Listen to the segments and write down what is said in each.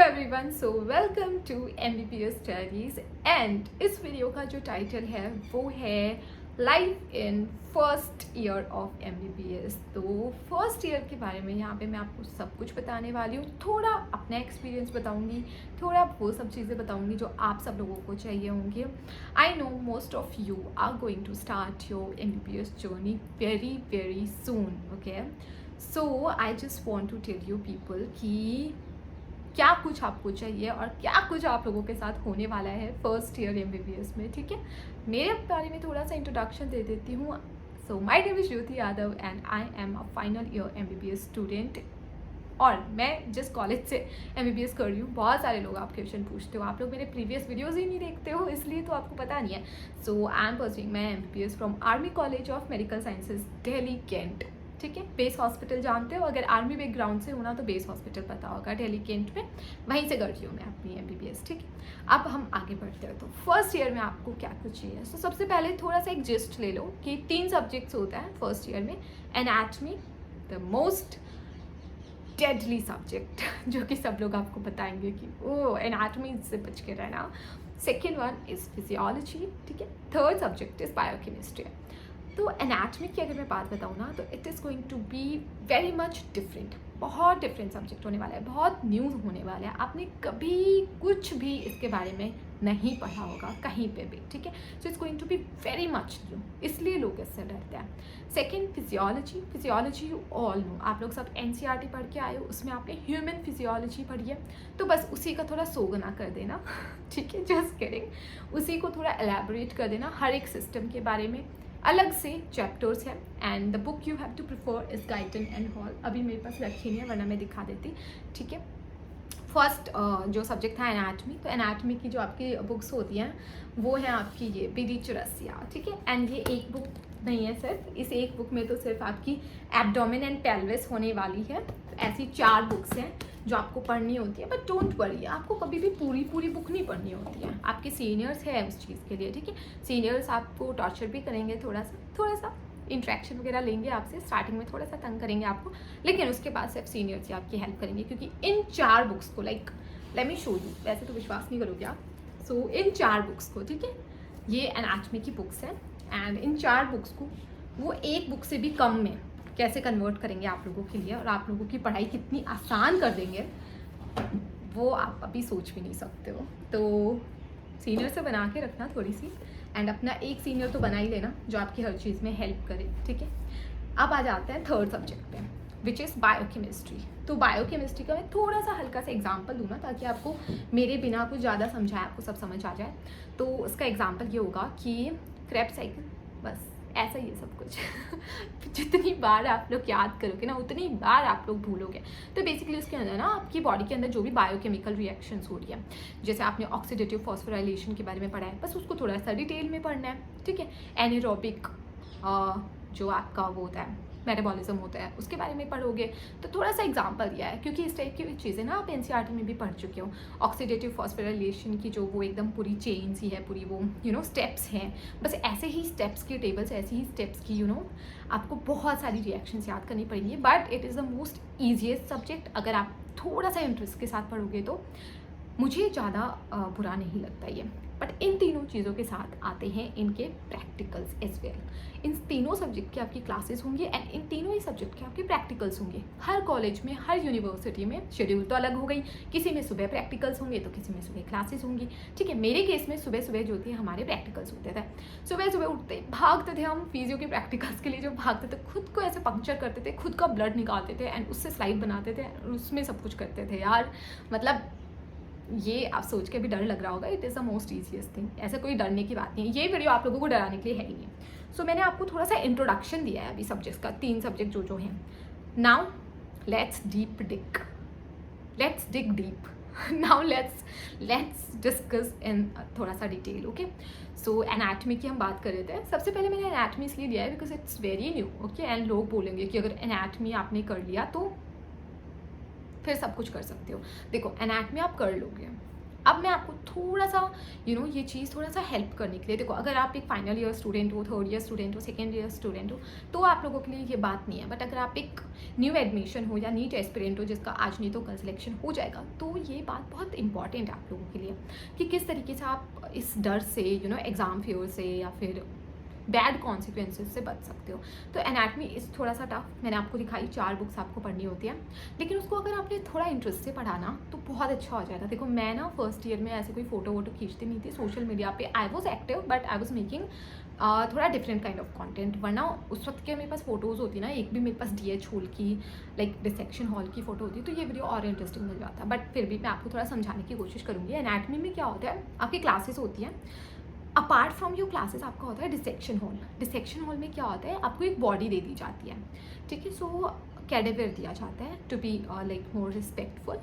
Everyone, so welcome to MBBS studies and इस video का जो टाइटल है वो है life in first year of MBBS। तो फर्स्ट ईयर के बारे में यहाँ पे मैं आपको सब कुछ बताने वाली हूँ। थोड़ा अपना एक्सपीरियंस बताऊँगी, थोड़ा वो सब चीज़ें बताऊँगी जो आप सब लोगों को चाहिए होंगी। I know most of you are going to start your MBBS journey very very soon, okay. So I just want to tell you people कि क्या कुछ आपको चाहिए और क्या कुछ आप लोगों के साथ होने वाला है फर्स्ट ईयर MBBS में, ठीक है। मेरे बारे में थोड़ा सा इंट्रोडक्शन दे देती हूँ। So my name is Jyoti Yadav and I am a final year MBBS student और मैं जिस कॉलेज से MBBS कर रही हूँ। बहुत सारे लोग आप क्वेश्चन पूछते हो, आप लोग मेरे प्रीवियस वीडियोज़ ही नहीं देखते हो, इसलिए तो आपको पता नहीं है। So I am pursuing my MBBS from army college of medical sciences, Delhi cantt, ठीक है। बेस हॉस्पिटल जानते हो, अगर आर्मी बैकग्राउंड से होना तो बेस हॉस्पिटल पता होगा, दिल्ली कैंट में, वहीं से कर रही हूँ मैं अपनी MBBS, ठीक है। अब हम आगे बढ़ते हैं। तो फर्स्ट ईयर में आपको क्या कुछ चाहिए। तो सबसे पहले थोड़ा सा एक जिस्ट ले लो कि 3 सब्जेक्ट्स होता है फर्स्ट ईयर में। Anatomy, the most deadly subject, जो कि सब लोग आपको बताएंगे कि ओ एनाटमी से बच के रहना। सेकेंड वन इज़ फिजियोलॉजी, ठीक है। Third subject is biochemistry. तो एनाटमी की अगर मैं बात बताऊँ ना, तो it is going to be very much different, बहुत डिफरेंट सब्जेक्ट होने वाला है, बहुत न्यू होने वाला है। आपने कभी कुछ भी इसके बारे में नहीं पढ़ा होगा कहीं पे भी, ठीक है। So it's going to be very much new, इसलिए लोग इससे डरते हैं। Second, physiology. Physiology you all know, आप लोग सब NCERT पढ़ के आए हो, उसमें आपने ह्यूमन फिजियोलॉजी पढ़ी है, तो बस उसी का थोड़ा सोगना कर देना ठीक है, जस्ट किडिंग। उसी को थोड़ा एलैबोरेट कर देना, हर एक सिस्टम के बारे में अलग से चैप्टर्स हैं। And the book you have to prefer is Guyton and Hall. अभी मेरे पास रखी नहीं है, वरना मैं दिखा देती, ठीक है। फर्स्ट जो सब्जेक्ट था एनाटमी, तो एनाटमी की जो आपकी बुक्स होती हैं वो है आपकी ये BD चौरसिया, ठीक है। एंड ये एक बुक नहीं है सिर्फ, इस एक बुक में तो सिर्फ आपकी एब्डोमेन एंड पेल्विस होने वाली है। तो ऐसी 4 बुक्स हैं जो आपको पढ़नी होती है, बट डोंट वरी, आपको कभी भी पूरी बुक नहीं पढ़नी होती है। आपके सीनियर्स हैं उस चीज़ के लिए, ठीक है। सीनियर्स आपको टॉर्चर भी करेंगे, थोड़ा सा इंट्रैक्शन वगैरह लेंगे आपसे, स्टार्टिंग में थोड़ा सा तंग करेंगे आपको, लेकिन उसके बाद सिर्फ सीनियर्स ही आपकी हेल्प करेंगे, क्योंकि इन 4 बुक्स को like let me show you, वैसे तो विश्वास नहीं करोगे आप। सो इन 4 बुक्स को, ठीक है, ये एनाटमी की बुक्स हैं, एंड इन 4 बुक्स को वो एक बुक से भी कम में कैसे कन्वर्ट करेंगे आप लोगों के लिए, और आप लोगों की पढ़ाई कितनी आसान कर देंगे वो आप अभी सोच भी नहीं सकते हो। तो सीनियर से बना के रखना थोड़ी सी, एंड अपना एक सीनियर तो बना ही लेना जो आपकी हर चीज़ में हेल्प करे, ठीक है। अब आ जाते हैं थर्ड सब्जेक्ट पे, विच इज़ बायोकेमिस्ट्री। तो बायोकेमिस्ट्री का मैं थोड़ा सा हल्का सा एग्जाम्पल दूँ ना, ताकि आपको मेरे बिना कुछ ज़्यादा समझाए आपको सब समझ आ जाए। तो उसका एग्जाम्पल ये होगा कि क्रेब्स साइकिल, बस ऐसा ही है सब कुछ जितनी बार आप लोग याद करोगे ना, उतनी बार आप लोग भूलोगे। तो बेसिकली उसके अंदर ना आपकी बॉडी के अंदर जो भी बायोकेमिकल रिएक्शंस हो रही है, जैसे आपने ऑक्सीडेटिव फॉस्फोराइलेशन के बारे में पढ़ा है, बस उसको थोड़ा सा डिटेल में पढ़ना है, ठीक है। एनारोबिक जो आपका वो होता है मेटाबॉलिज्म होता है, उसके बारे में पढ़ोगे। तो थोड़ा सा एग्जांपल दिया है, क्योंकि इस टाइप की चीज़ें ना आप NCERT में भी पढ़ चुके हो। ऑक्सीडेटिव फॉस्फोराइलेशन की जो वो एकदम पूरी चेन्स ही है, पूरी वो स्टेप्स हैं, बस ऐसे ही स्टेप्स की टेबल्स, ऐसे ही स्टेप्स की आपको बहुत सारी रिएक्शंस याद करनी पड़ेंगी। But it is the most easiest subject, अगर आप थोड़ा सा इंटरेस्ट के साथ पढ़ोगे तो मुझे ज़्यादा बुरा नहीं लगता ये। बट इन तीनों चीज़ों के साथ आते हैं इनके प्रैक्टिकल्स एज वेल। इन तीनों सब्जेक्ट की आपकी क्लासेस होंगी एंड इन तीनों ही सब्जेक्ट के आपके प्रैक्टिकल्स होंगे। हर कॉलेज में, हर यूनिवर्सिटी में शेड्यूल तो अलग हो गई, किसी में सुबह प्रैक्टिकल्स होंगे तो किसी में सुबह क्लासेस होंगी, ठीक है। मेरे केस में सुबह जो थी हमारे प्रैक्टिकल्स होते थे। सुबह उठते भागते थे हम फिजियो के प्रैक्टिकल्स के लिए, जो भागते थे खुद को ऐसे पंक्चर करते थे, खुद का ब्लड निकालते थे एंड उससे स्लाइड बनाते थे, उसमें सब कुछ करते थे यार। मतलब ये आप सोच के भी डर लग रहा होगा, it is the most easiest thing, ऐसा कोई डरने की बात नहीं है। ये वीडियो आप लोगों को डराने के लिए है ही नहीं। सो मैंने आपको थोड़ा सा इंट्रोडक्शन दिया है अभी सब्जेक्ट्स का, 3 सब्जेक्ट जो हैं। Now let's dig deep now let's discuss in थोड़ा सा डिटेल, ओके। सो एनाटमी की हम बात कर रहे थे। सबसे पहले मैंने एनाटमी इसलिए लिया है because it's very new, okay. And लोग बोलेंगे कि अगर एनाटमी आपने कर लिया तो फिर सब कुछ कर सकते हो। देखो एनाटमी आप कर लोगे, अब मैं आपको थोड़ा सा ये चीज़ थोड़ा सा हेल्प करने के लिए, देखो अगर आप एक फाइनल ईयर स्टूडेंट हो, थर्ड ईयर स्टूडेंट हो, सेकेंड ईयर स्टूडेंट हो, तो आप लोगों के लिए ये बात नहीं है। बट अगर आप एक न्यू एडमिशन हो या नीट एस्पिरेंट हो जिसका आज नहीं तो कल सिलेक्शन हो जाएगा, तो ये बात बहुत इंपॉर्टेंट है आप लोगों के लिए कि किस तरीके से आप इस डर से एग्ज़ाम फेयर से या फिर बैड कॉन्सिक्वेंसेस से बच सकते हो। तो एनाटमी इस थोड़ा सा टफ, मैंने आपको दिखाई 4 बुक्स आपको पढ़नी होती है, लेकिन उसको अगर आपने थोड़ा इंटरेस्ट से पढ़ा ना तो बहुत अच्छा हो जाएगा। देखो मैं ना फर्स्ट ईयर में ऐसे कोई फोटो वोटो खींचती नहीं थी सोशल मीडिया पे। I was active but I was making थोड़ा डिफरेंट काइंड ऑफ कंटेंट, वरना उस वक्त के मेरे पास फोटोज़ होती ना, एक भी मेरे पास DH हॉल की लाइक डिसेक्शन हॉल की फ़ोटो होती तो ये वीडियो और इंटरेस्टिंग मिल जाता। बट फिर भी मैं आपको थोड़ा समझाने की कोशिश करूँगी। एनाटमी में क्या होता है, आपकी क्लासेस होती हैं, अपार्ट फ्रॉम योर क्लासेस आपका होता है डिसेक्शन हॉल। डिसेक्शन हॉल में क्या होता है, आपको एक बॉडी दे दी जाती है, ठीक है। सो कैडेवर दिया जाता है to be like more respectful.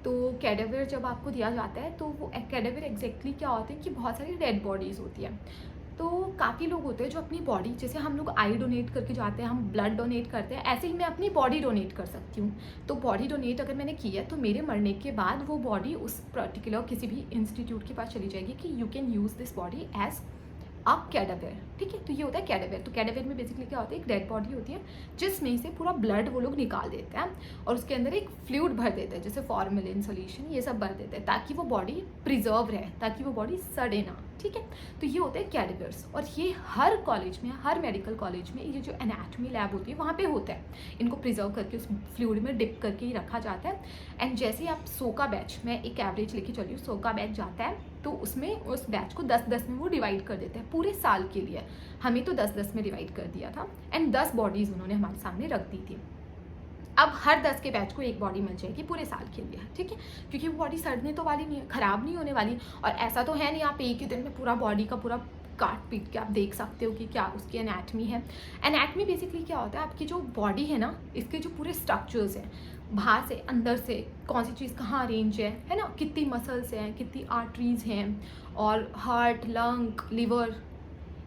तो कैडेवर जब आपको दिया जाता है तो वो कैडेवर एग्जैक्टली क्या होते हैं कि बहुत सारी डेड बॉडीज़ होती है। तो काफ़ी लोग होते हैं जो अपनी बॉडी, जैसे हम लोग आई डोनेट करके जाते हैं, हम ब्लड डोनेट करते हैं, ऐसे ही मैं अपनी बॉडी डोनेट कर सकती हूँ। तो बॉडी डोनेट अगर मैंने किया तो मेरे मरने के बाद वो बॉडी उस पर्टिकुलर किसी भी इंस्टीट्यूट के पास चली जाएगी कि you can use this body as अब कैडेवर, ठीक है। तो ये होता है कैडेवर। तो कैडेवर में बेसिकली क्या होता है, एक डेड बॉडी होती है जिसमें से पूरा ब्लड वो लोग निकाल देते हैं और उसके अंदर एक फ्लूइड भर देते हैं, जैसे फॉर्मेलिन सोल्यूशन ये सब भर देते हैं ताकि वो बॉडी प्रिजर्व रहे, ताकि वो बॉडी सड़े ना, ठीक है। तो ये होते हैं कैडेवर्स और ये हर कॉलेज में, हर मेडिकल कॉलेज में ये जो एनाटमी लैब होती है वहाँ पे होता है। इनको प्रिजर्व करके उस फ्लूइड में डिप करके ही रखा जाता है। एंड जैसे ही आप 100 का बैच, मैं एक एवरेज लेके चली हूँ, 100 का बैच जाता है तो उसमें उस बैच को 10-10 में वो डिवाइड कर देते हैं पूरे साल के लिए। हमें तो 10-10 में डिवाइड कर दिया था एंड 10 बॉडीज़ उन्होंने हमारे सामने रख दी थी। अब हर 10 के बैच को एक बॉडी मिल जाएगी पूरे साल के लिए, ठीक है, क्योंकि वो बॉडी सड़ने तो वाली नहीं है, ख़राब नहीं होने वाली। और ऐसा तो है नहीं आप एक ही दिन में पूरा बॉडी का पूरा काट पीट के आप देख सकते हो कि क्या उसकी एनाटमी है। एनाटमी बेसिकली क्या होता है, आपकी जो बॉडी है ना, इसके जो पूरे स्ट्रक्चर्स हैं, बाहर से अंदर से कौन सी चीज़ कहाँ अरेंज है ना, कितनी मसल्स हैं, कितनी आर्टरीज हैं, और हार्ट, लंग, लिवर,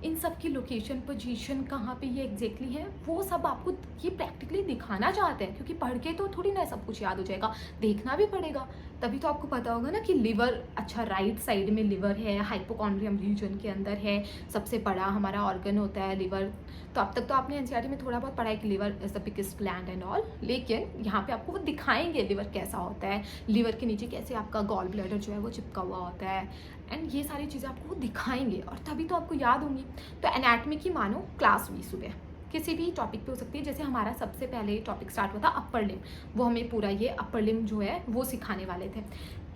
इन सब की लोकेशन, पोजीशन कहाँ पे ये एग्जैक्टली है, वो सब आपको ये प्रैक्टिकली दिखाना चाहते हैं। क्योंकि पढ़ के तो थोड़ी ना सब कुछ याद हो जाएगा, देखना भी पड़ेगा, तभी तो आपको पता होगा ना कि लिवर, अच्छा राइट साइड में लिवर है, हाइपोकॉन्ड्रियम रीजन के अंदर है, सबसे बड़ा हमारा ऑर्गन होता है लिवर। तो अब तक तो आपने एनसीईआरटी में थोड़ा बहुत पढ़ा है कि liver is the biggest gland and all, लेकिन यहाँ पे आपको वो दिखाएंगे लिवर कैसा होता है, लिवर के नीचे कैसे आपका गॉल ब्लैडर जो है वो चिपका हुआ होता है, एंड ये सारी चीज़ें आपको वो दिखाएंगे और तभी तो आपको याद होंगी। तो एनाटमी की मानो क्लास हुई सुबह, किसी भी टॉपिक पे हो सकती है। जैसे हमारा सबसे पहले टॉपिक स्टार्ट हुआ था अपर लिम, वो हमें पूरा ये अपर लिम जो है वो सिखाने वाले थे।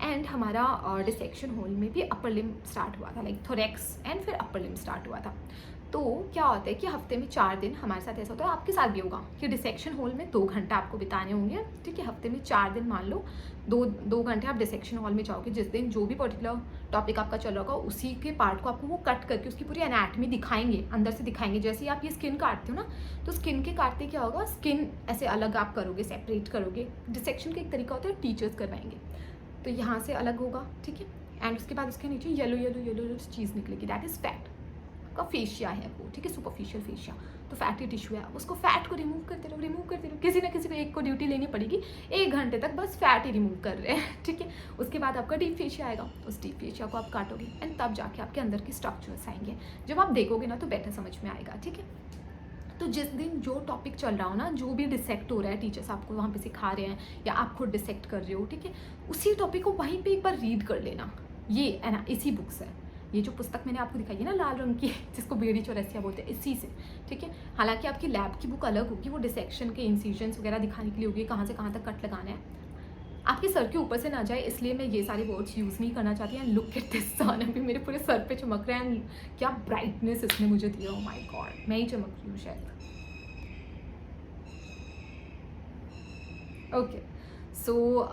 एंड हमारा डिसेक्शन हॉल में भी अपर लिम स्टार्ट हुआ था, लाइक थोरेक्स एंड फिर अपर लिम स्टार्ट हुआ था। तो क्या होता है कि हफ्ते में 4 दिन हमारे साथ ऐसा होता है, आपके साथ भी होगा कि डिसेक्शन हॉल में 2 घंटा आपको बिताने होंगे, ठीक है। हफ्ते में 4 दिन मान लो, दो घंटे आप डिसेक्शन हॉल में जाओगे। जिस दिन जो भी पर्टिकुलर टॉपिक आपका चल रहा होगा उसी के पार्ट को आपको वो कट करके उसकी पूरी एनाटमी दिखाएंगे, अंदर से दिखाएंगे। जैसे ही आप ये स्किन काटते हो ना, तो स्किन के काटते क्या होगा, स्किन ऐसे अलग आप करोगे, सेपरेट करोगे। डिसेक्शन का एक तरीका होता है टीचर्स करवाएंगे, तो यहाँ से अलग होगा, ठीक है। एंड उसके बाद उसके नीचे येलो येलो येलो येलो चीज़ निकलेगी, दैट इज़ फैट का फेशिया है वो, ठीक है, सुपरफिशियल फेशिया। तो फैटी टिश्यू है, उसको फैट को रिमूव करते रहो, रिमूव करते रहो। किसी ना किसी को एक को ड्यूटी लेनी पड़ेगी, 1 घंटे तक बस फैट ही रिमूव कर रहे हैं, ठीक है। उसके बाद आपका डीप फेशिया आएगा, उस डीप फेशिया को आप काटोगे एंड तब जाके आपके अंदर के स्ट्रक्चर्स आएंगे। जब आप देखोगे ना तो बेटर समझ में आएगा, ठीक है। तो जिस दिन जो टॉपिक चल रहा हो ना, जो भी डिसेक्ट हो रहा है, टीचर्स आपको वहाँ पे सिखा रहे हैं या आप खुद डिसेक्ट कर रहे हो, ठीक है, उसी टॉपिक को वहीं पे एक बार रीड कर लेना। ये है ना, इसी बुक से, ये जो पुस्तक मैंने आपको दिखाई है ना लाल रंग की, जिसको बेड़ी चौरसिया बोलते हैं, इसी से, ठीक है। हालांकि आपकी लैब की बुक अलग होगी, वो डिसेक्शन के इंसिजन्स वगैरह दिखाने के लिए होगी, कहाँ से कहाँ तक कट लगाना है, आपके सर के ऊपर से ना जाए, इसलिए मैं ये सारे वर्ड्स यूज़ नहीं करना चाहती। एंड लुक एट दिस सन, अभी मेरे पूरे सर पे चमक रहे हैं, एंड क्या ब्राइटनेस इसने मुझे दिया, ओह माय गॉड, मैं ही चमक रही हूँ शायद। ओके, सो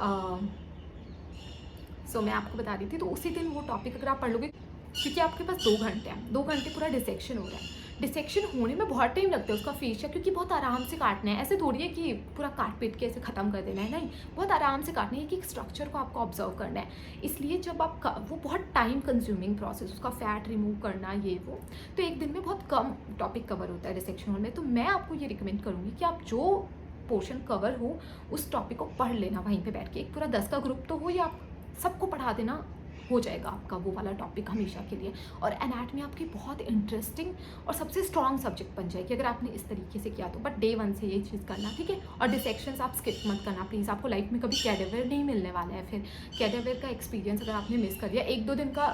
मैं आपको बता रही थी, तो उसी दिन वो टॉपिक अगर आप पढ़ लोगे, क्योंकि आपके पास 2 घंटे हैं, 2 घंटे पूरा डिसेक्शन हो रहा है। डिसेक्शन होने में बहुत टाइम लगता है उसका फेशिया, क्योंकि बहुत आराम से काटना है, ऐसे थोड़ी है कि पूरा काट पीट के ऐसे ख़त्म कर देना है, नहीं, बहुत आराम से काटना है, कि एक स्ट्रक्चर को आपको ऑब्जर्व करना है। इसलिए जब आप वो बहुत टाइम कंज्यूमिंग प्रोसेस, उसका फैट रिमूव करना, ये वो, तो एक दिन में बहुत कम टॉपिक कवर होता है डिसेक्शन हॉल में। तो मैं आपको ये रिकमेंड करूँगी कि आप जो पोर्शन कवर हो उस टॉपिक को पढ़ लेना वहीं पे बैठ के। एक पूरा 10 का ग्रुप तो हो या आप सबको पढ़ा देना, हो जाएगा आपका वो वाला टॉपिक हमेशा के लिए। और एनाटमी आपकी बहुत इंटरेस्टिंग और सबसे स्ट्रॉन्ग सब्जेक्ट बन जाएगी अगर आपने इस तरीके से किया तो। बट डे 1 से ये चीज़ करना, ठीक है। और डिसेक्शंस आप स्किप मत करना प्लीज़, आपको लाइफ में कभी कैडेवर नहीं मिलने वाला है। फिर कैडेवर का एक्सपीरियंस अगर आपने मिस कर दिया, 1-2 दिन का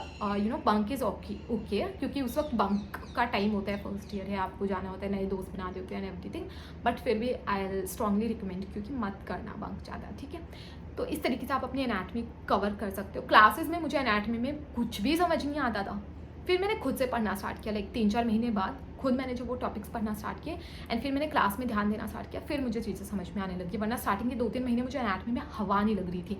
बंक इज़ ओके, क्योंकि उस वक्त बंक का टाइम होता है, फर्स्ट ईयर है, आपको जाना होता है, नए दोस्त बना होते हैं एंड एवरीथिंग। बट फिर भी आई स्ट्रांगली रिकमेंड क्योंकि मत करना बंक ज़्यादा, ठीक है। तो इस तरीके से आप अपनी एनाटमी कवर कर सकते हो। क्लासेस में मुझे एनाटमी में कुछ भी समझ नहीं आता था, फिर मैंने खुद से पढ़ना स्टार्ट किया, लाइक 3-4 महीने बाद खुद मैंने जो वो टॉपिक्स पढ़ना स्टार्ट किए एंड फिर मैंने क्लास में ध्यान देना स्टार्ट किया, फिर मुझे चीज़ें समझ में आने लगी। वरना स्टार्टिंग के 2-3 महीने मुझे एनाटमी में हवा नहीं लग रही थी।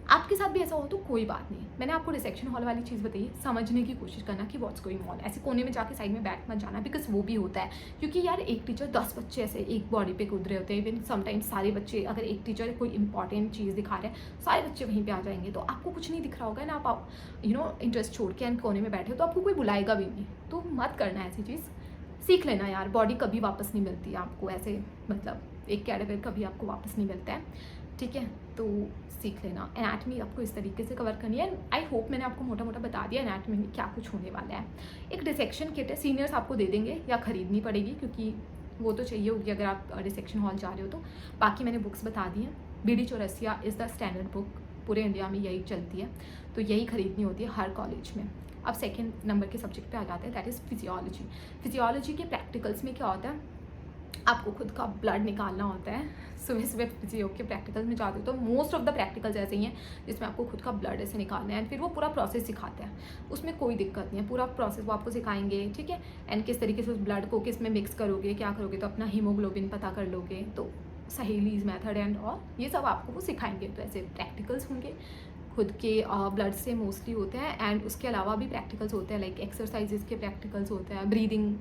आपके साथ भी ऐसा हो तो कोई बात नहीं, मैंने आपको डिसेक्शन हॉल वाली चीज़ बताई, समझने की कोशिश करना कि व्हाट्स गोइंग ऑन। ऐसे कोने में जाके साइड में बैठ मत जाना, बिकॉज वो भी होता है। क्योंकि यार एक टीचर 10 बच्चे ऐसे एक बॉडी पे कूद रहे होते हैं, इवन समटाइम्स सारे बच्चे, अगर एक टीचर कोई इंपॉर्टेंट चीज़ दिखा रहे हैं, सारे बच्चे वहीं पे आ जाएंगे, तो आपको कुछ नहीं दिख रहा होगा ना, आप इंटरेस्ट छोड़ के एंड कोने में बैठे हो तो आपको कोई बुलाएगा भी नहीं। तो मत करना ऐसी चीज़, सीख लेना यार। बॉडी कभी वापस नहीं मिलती है आपको, ऐसे मतलब एक कैडेवर कभी आपको वापस नहीं मिलता है, ठीक है। तो सीख लेना। एनाटमी आपको इस तरीके से कवर करनी है। आई होप मैंने आपको मोटा मोटा बता दिया एनाटमी में क्या कुछ होने वाला है। एक डिसेक्शन किट है, सीनियर्स आपको दे देंगे या खरीदनी पड़ेगी, क्योंकि वो तो चाहिए होगी अगर आप डिसेक्शन हॉल जा रहे हो तो। बाकी मैंने बुक्स बता दी हैं। BD Chaurasia is the standard book, पूरे इंडिया में यही चलती है, तो यही खरीदनी होती है हर कॉलेज में। अब सेकेंड नंबर के सब्जेक्ट पे आ जाते हैं, दैट इज़ फिजियोलॉजी। फिजियोलॉजी के प्रैक्टिकल्स में क्या होता है, आपको खुद का ब्लड निकालना होता है। सुबह सुबह फिजियो के प्रैक्टिकल्स में जाते हो तो मोस्ट ऑफ द प्रैक्टिकल्स ऐसे ही हैं जिसमें आपको खुद का ब्लड ऐसे निकालना है एंड फिर वो पूरा प्रोसेस सिखाते हैं। उसमें कोई दिक्कत नहीं है, पूरा प्रोसेस वो आपको सिखाएंगे, ठीक है। एंड किस तरीके से उस ब्लड को किस में मिक्स करोगे, क्या करोगे, तो अपना हीमोग्लोबिन पता कर लोगे, तो सहेलीज मेथड एंड ऑल ये सब आपको वो सिखाएंगे। तो ऐसे प्रैक्टिकल्स होंगे खुद के ब्लड से मोस्टली होते हैं एंड उसके अलावा भी प्रैक्टिकल्स होते हैं, लाइक एक्सरसाइजेज के प्रैक्टिकल्स होते हैं, ब्रीदिंग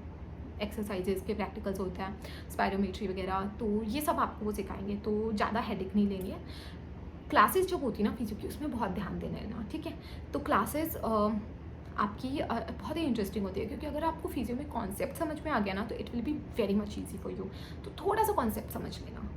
एक्सरसाइजेज के प्रैक्टिकल्स होते हैं, स्पायरोमेट्री वगैरह, तो ये सब आपको वो सिखाएंगे। तो ज़्यादा हेडेक नहीं लेनी है। क्लासेस जो होती है ना फिजियो की, उसमें बहुत ध्यान देना है ना, ठीक है। तो क्लासेस आपकी बहुत ही इंटरेस्टिंग होती है, क्योंकि अगर आपको फिजियो में कॉन्सेप्ट समझ में आ गया ना तो it will be very much easy for you. तो थोड़ा सा कॉन्सेप्ट समझ लेना।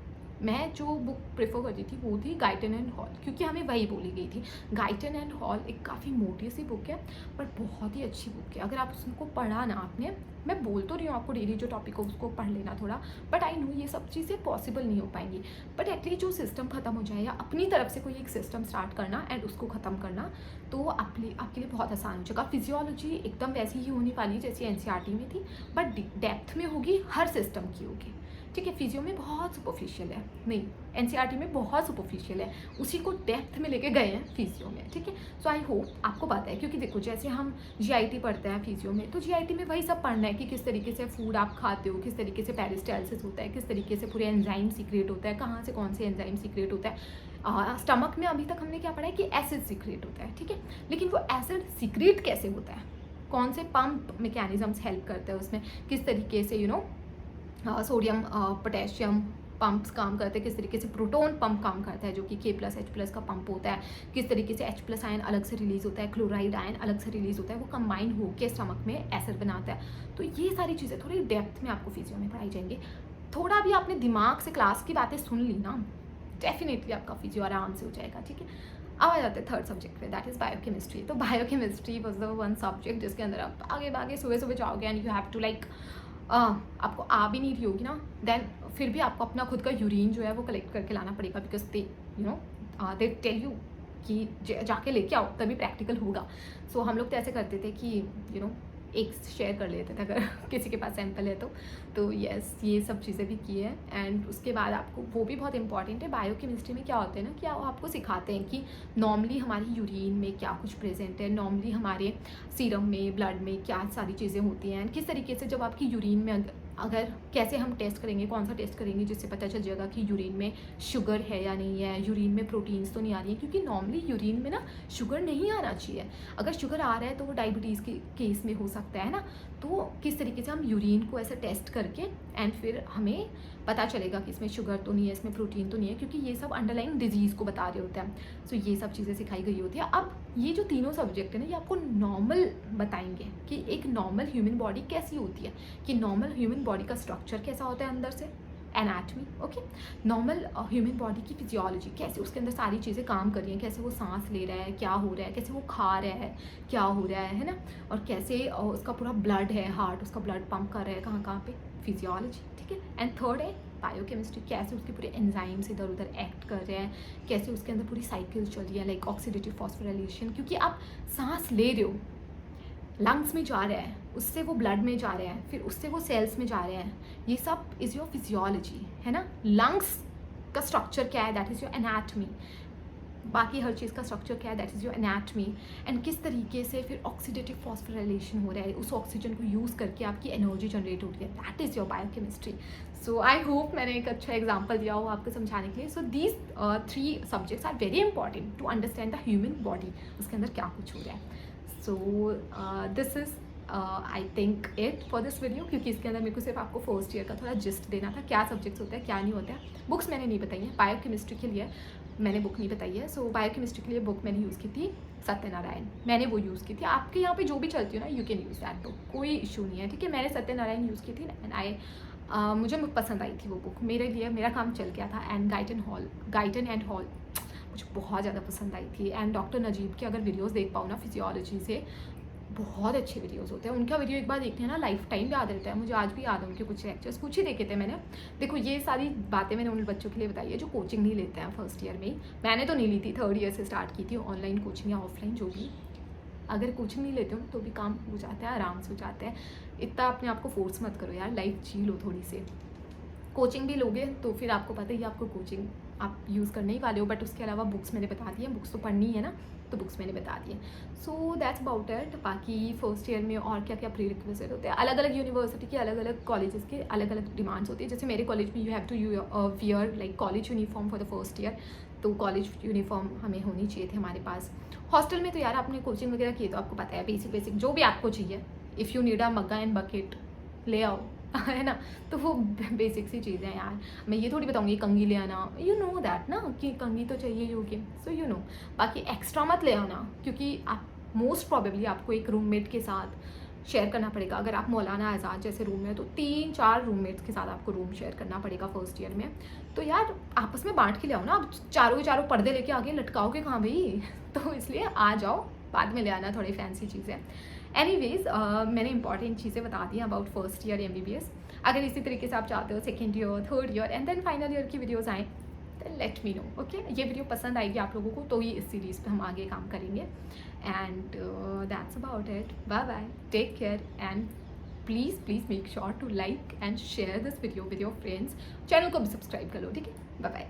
मैं जो बुक प्रेफर करती थी वो थी गाइटन एंड हॉल, क्योंकि हमें वही बोली गई थी। गाइटन एंड हॉल एक काफ़ी मोटी सी बुक है पर बहुत ही अच्छी बुक है। अगर आप उसको पढ़ा ना आपने, मैं बोल तो रही हूँ आपको डेली जो टॉपिक हो उसको पढ़ लेना थोड़ा, बट आई नो ये सब चीज़ें पॉसिबल नहीं हो पाएंगी, बट एटलीस्ट जो सिस्टम ख़त्म हो जाए या अपनी तरफ से कोई एक सिस्टम स्टार्ट करना एंड उसको ख़त्म करना, तो आपके लिए बहुत आसान हो जाएगा। फिजियोलॉजी एकदम वैसी ही होने वाली जैसी NCERT में थी, बट डेप्थ में होगी, हर सिस्टम की होगी, ठीक है। फिजियो में बहुत सुपरफिशियल है, नहीं NCERT में बहुत सुपरफिशियल है, उसी को डेप्थ में लेके गए हैं फिजियो में, ठीक है। सो आई होप आपको पता है, क्योंकि देखो जैसे हम GIT पढ़ते हैं फिजियो में, तो GIT में वही सब पढ़ना है कि किस तरीके से फूड आप खाते हो, किस तरीके से पेरिस्टालसिस होता है, किस तरीके से पूरे एंजाइम सीक्रेट होता है, कहाँ से कौन से एंजाइम सीक्रेट होता है। स्टमक में अभी तक हमने क्या पढ़ा है कि एसिड सीक्रेट होता है, ठीक है। लेकिन वो एसिड सीक्रेट कैसे होता है, कौन से पंप मैकेनिज्म्स हेल्प करते हैं उसमें, किस तरीके से सोडियम पोटेशियम पंप्स काम करते हैं, किस तरीके से प्रोटोन पंप काम करता है जो कि K+H+ का पंप होता है, किस तरीके से H+ आयन अलग से रिलीज होता है, क्लोराइड आयन अलग से रिलीज होता है, वो कंबाइन होकर स्टमक में एसिड बनाता है। तो ये सारी चीज़ें थोड़ी डेप्थ में आपको फिजियो में पढ़ाई जाएंगी। थोड़ा भी आपने दिमाग से क्लास की बातें सुन ली ना, डेफिनेटली आपका फिजियो आराम से हो जाएगा, ठीक है। अब आ जाते हैं थर्ड सब्जेक्ट पे, दैट इज़ बायोकेमिस्ट्री। तो biochemistry was the one subject जिसके अंदर आप आगे सुबह सुबह जाओगे and you have to like आपको आ भी नहीं रही होगी ना, देन फिर भी आपको अपना खुद का यूरिन जो है वो कलेक्ट करके लाना पड़ेगा, बिकॉज दे टेल यू कि जाके लेके आओ तभी प्रैक्टिकल होगा। सो हम लोग तो ऐसे करते थे कि एक शेयर कर लेते थे अगर किसी के पास सैंपल है तो यस ये सब चीज़ें भी की है। एंड उसके बाद आपको वो भी बहुत इंपॉर्टेंट है, बायोकेमिस्ट्री में क्या होता है ना कि आपको सिखाते हैं कि नॉर्मली हमारी यूरिन में क्या कुछ प्रेजेंट है, नॉर्मली हमारे सीरम में, ब्लड में क्या सारी चीज़ें होती हैं, किस तरीके से जब आपकी यूरिन में अगर कैसे हम टेस्ट करेंगे, कौन सा टेस्ट करेंगे जिससे पता चल जाएगा कि यूरिन में शुगर है या नहीं है, यूरिन में प्रोटीन्स तो नहीं आ रही है, क्योंकि नॉर्मली यूरिन में ना शुगर नहीं आना चाहिए। अगर शुगर आ रहा है तो वो डायबिटीज़ के केस में हो सकता है ना। तो किस तरीके से हम यूरिन को ऐसे टेस्ट करके एंड फिर हमें पता चलेगा कि इसमें शुगर तो नहीं है, इसमें प्रोटीन तो नहीं है, क्योंकि ये सब अंडरलाइंग डिजीज़ को बता रहे होते हैं। सो ये सब चीज़ें सिखाई गई होती है। अब ये जो तीनों सब्जेक्ट है ना, ये आपको नॉर्मल बताएंगे कि एक नॉर्मल ह्यूमन बॉडी कैसी होती है, कि नॉर्मल ह्यूमन बॉडी का स्ट्रक्चर कैसा होता है अंदर से, anatomy, okay, normal human body की फिजियोलॉजी, कैसे उसके अंदर सारी चीज़ें काम कर रही हैं, कैसे वो सांस ले रहा है, क्या हो रहा है, कैसे वो खा रहा है, क्या हो रहा है ना, और कैसे उसका पूरा ब्लड है, हार्ट उसका ब्लड पंप कर रहा है कहाँ कहाँ पे, फिजियोलॉजी, ठीक है। एंड थर्ड है बायोकेमिस्ट्री, कैसे उसके पूरे एंजाइम्स इधर उधर एक्ट कर रहे हैं, कैसे उसके अंदर पूरी साइकिल चल रही है, लाइक ऑक्सीडेटिव फॉस्फोराइलेशन, क्योंकि आप सांस ले रहे हो, लंग्स में जा रहा है, उससे वो ब्लड में जा रहा है, फिर उससे वो सेल्स में जा रहे हैं, ये सब इज़ योर फिजियोलॉजी, है ना। लंग्स का स्ट्रक्चर क्या है, दैट इज़ योर एनाटमी, बाकी हर चीज़ का स्ट्रक्चर क्या है, that is your anatomy. And किस तरीके से फिर ऑक्सीडेटिव फॉस्फोराइलेशन हो रहा है, उस ऑक्सीजन को यूज़ करके आपकी एनर्जी जनरेट होती है, that is your biochemistry. So I hope मैंने एक अच्छा एग्जाम्पल दिया हो आपको समझाने के लिए। So these 3 subjects are very important to understand the human body, उसके अंदर क्या कुछ हो रहा है। So this is I think it for this video, क्योंकि इसके अंदर मेरे को सिर्फ आपको फर्स्ट ईयर का थोड़ा जिस्ट देना था, क्या सब्जेक्ट्स होते हैं क्या नहीं होता है। बुक्स मैंने नहीं बताई हैं, बायोकेमिस्ट्री के लिए मैंने बुक नहीं बताई है। सो बायोकेमिस्ट्री के लिए बुक मैंने यूज़ की थी सत्यनारायण, मैंने वो यूज़ की थी। आपके यहाँ पे जो भी चलती हो ना, you can use that book, कोई इशू नहीं है, ठीक है। मैंने सत्यनारायण यूज़ की थी एंड मुझे पसंद आई थी वो बुक, मेरे लिए मेरा काम चल गया था। एंड गाइटन एंड हॉल मुझे बहुत ज़्यादा पसंद आई थी। एंड डॉक्टर नजीब के अगर वीडियोज़ देख पाओ ना फिजियोलॉजी से, बहुत अच्छे वीडियोस होते हैं उनका। वीडियो एक बार देखते हैं ना, लाइफ टाइम याद रहता है। मुझे आज भी याद है उनके कुछ लेक्चर्स, कुछ ही देखे थे मैंने। देखो ये सारी बातें मैंने उन बच्चों के लिए बताई है जो कोचिंग नहीं लेते हैं फर्स्ट ईयर में ही। मैंने तो नहीं ली थी, थर्ड ईयर से स्टार्ट की थी, ऑनलाइन कोचिंग या ऑफलाइन जो भी। अगर कोचिंग नहीं लेते हो तो भी काम हो जाता है, आराम से हो जाता है। इतना अपने आप को फोर्स मत करो यार, लाइफ जी लो थोड़ी सी। कोचिंग भी लोगे तो फिर आपको पता ही, आपको कोचिंग आप यूज़ करने ही वाले हो। बट उसके अलावा बुक्स मैंने बता दी है, बुक्स तो पढ़नी है ना, तो बुक्स मैंने बता दी है। So that's about it. बाकी फर्स्ट ईयर में और क्या क्या प्री रिक्विजिट होते हैं, अलग अलग यूनिवर्सिटी के, अलग अलग कॉलेजेस के अलग अलग डिमांड्स होती है। जैसे मेरे कॉलेज में you have to wear like college uniform for the first year, तो कॉलेज यूनिफॉर्म हमें होनी चाहिए थी हमारे पास। हॉस्टल में तो यार आपने कोचिंग वगैरह की तो आपको पता है, बेसिक जो भी आपको चाहिए, इफ़ यू नीड अ मग्गा एंड बकेट ले आओ है ना, तो वो बेसिक सी चीज़ें हैं यार। मैं ये थोड़ी बताऊंगी कंघी ले आना, यू नो दैट ना कि कंघी तो चाहिए होगी, सो यू नो। बाकी एक्स्ट्रा मत ले आना, क्योंकि आप मोस्ट प्रॉबेबली आपको एक रूममेट के साथ शेयर करना पड़ेगा। अगर आप मौलाना आज़ाद जैसे रूम में, तो 3-4 रूममेट्स के साथ आपको रूम शेयर करना पड़ेगा फर्स्ट ईयर में। तो यार आपस में बांट के ले आओ ना, आप चारों के चारों पर्दे लेके आगे लटकाओगे कहाँ भाई तो इसलिए आ जाओ, बाद में ले आना थोड़ी फैंसी चीज़ें। एनीवेज मैंने इंपॉर्टेंट चीज़ें बता दी अबाउट फर्स्ट ईयर MBBS। अगर इसी तरीके से आप चाहते हो second year, third year and then final year की वीडियोज़ आएँ, then let me know, okay. ये वीडियो पसंद आएगी आप लोगों को तो ही इस सीरीज़ पे हम आगे काम करेंगे। And that's about it, bye bye, take care and please make sure to like and share this video with your friends. Channel को भी सब्सक्राइब कर लो, ठीक है। Bye bye.